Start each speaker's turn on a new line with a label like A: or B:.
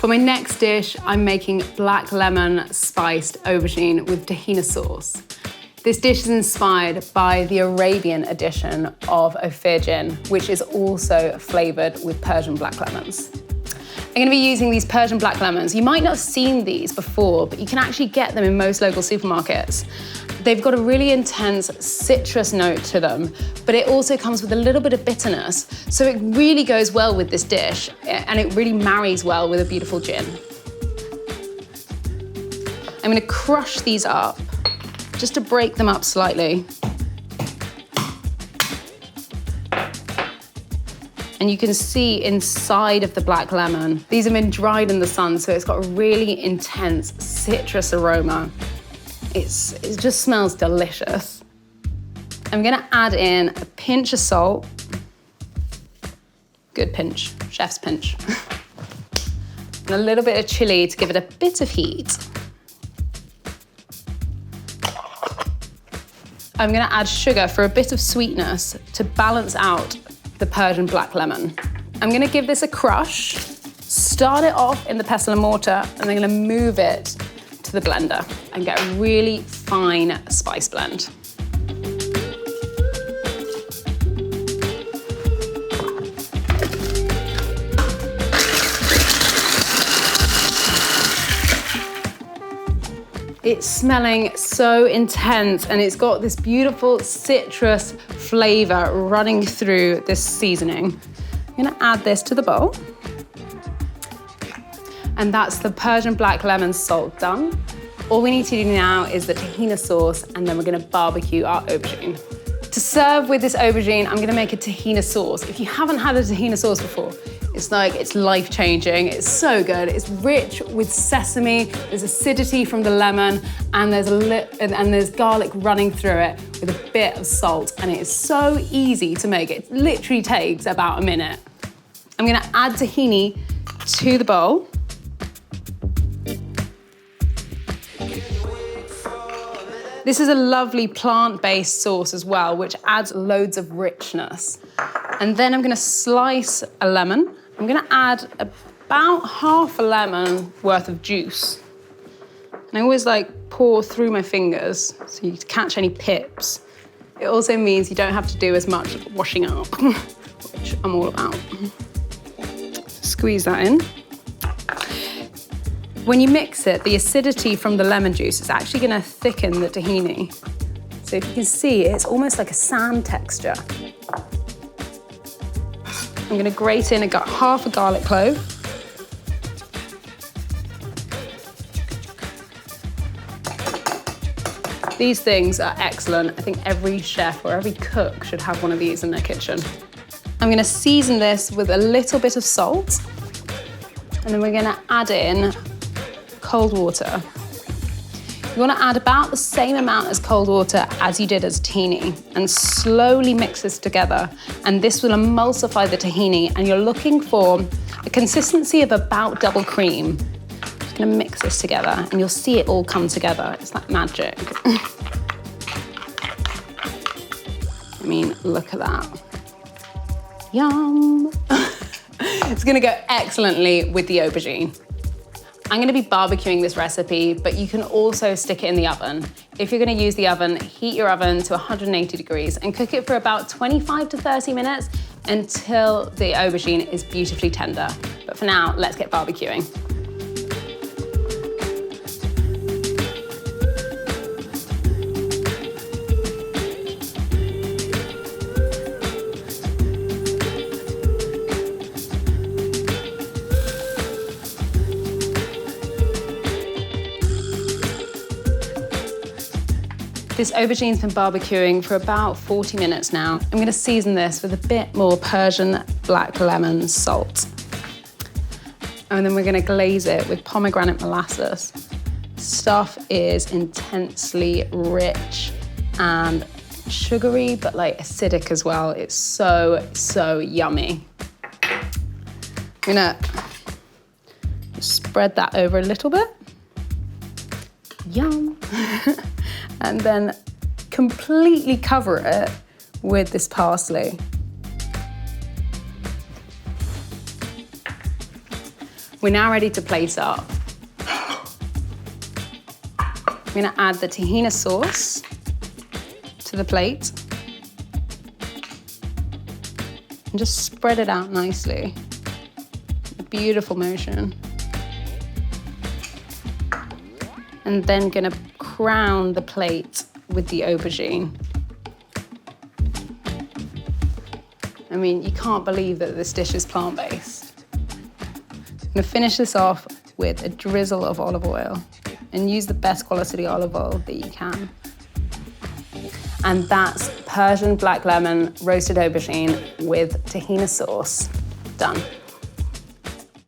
A: For my next dish, I'm making black lemon spiced aubergine with tahina sauce. This dish is inspired by the Arabian edition of Opihr gin, which is also flavoured with Persian black lemons. I'm going to be using these Persian black lemons. You might not have seen these before, but you can actually get them in most local supermarkets. They've got a really intense citrus note to them, but it also comes with a little bit of bitterness. So it really goes well with this dish, and it really marries well with a beautiful gin. I'm going to crush these up, just to break them up slightly. And you can see inside of the black lemon, these have been dried in the sun, so it's got a really intense citrus aroma. It just smells delicious. I'm gonna add in a pinch of salt. Good pinch, chef's pinch. And a little bit of chili to give it a bit of heat. I'm gonna add sugar for a bit of sweetness to balance out the Persian black lemon. I'm gonna give this a crush, start it off in the pestle and mortar, and I'm gonna move it to the blender and get a really fine spice blend. It's smelling so intense, and it's got this beautiful citrus flavor running through this seasoning. I'm gonna add this to the bowl. And that's the Persian black lemon salt done. All we need to do now is the tahina sauce, and then we're gonna barbecue our aubergine. To serve with this aubergine, I'm gonna make a tahina sauce. If you haven't had a tahina sauce before, it's life-changing. It's so good. It's rich with sesame, there's acidity from the lemon, and there's garlic running through it with a bit of salt, and it is so easy to make. It literally takes about a minute. I'm gonna add tahini to the bowl. This is a lovely plant-based sauce as well, which adds loads of richness. And then I'm gonna slice a lemon. I'm gonna add about half a lemon worth of juice. And I always pour through my fingers so you catch any pips. It also means you don't have to do as much washing up, which I'm all about. Squeeze that in. When you mix it, the acidity from the lemon juice is actually gonna thicken the tahini. So if you can see, it's almost like a sand texture. I'm gonna grate in half a garlic clove. These things are excellent. I think every chef or every cook should have one of these in their kitchen. I'm gonna season this with a little bit of salt, and then we're gonna add in cold water. You want to add about the same amount as cold water as you did as tahini, and slowly mix this together. And this will emulsify the tahini, and you're looking for a consistency of about double cream. I'm just going to mix this together, and you'll see it all come together. It's like magic. I mean, look at that. Yum. It's going to go excellently with the aubergine. I'm gonna be barbecuing this recipe, but you can also stick it in the oven. If you're gonna use the oven, heat your oven to 180 degrees and cook it for about 25 to 30 minutes until the aubergine is beautifully tender. But for now, let's get barbecuing. This aubergine's been barbecuing for about 40 minutes now. I'm gonna season this with a bit more Persian black lemon salt. And then we're gonna glaze it with pomegranate molasses. Stuff is intensely rich and sugary, but acidic as well. It's so, so yummy. I'm gonna spread that over a little bit. Yum. And then completely cover it with this parsley. We're now ready to plate up. I'm gonna add the tahina sauce to the plate and just spread it out nicely. A beautiful motion. And then gonna crown the plate with the aubergine. I mean, you can't believe that this dish is plant-based. I'm gonna finish this off with a drizzle of olive oil and use the best quality olive oil that you can. And that's Persian black lemon roasted aubergine with tahina sauce. Done.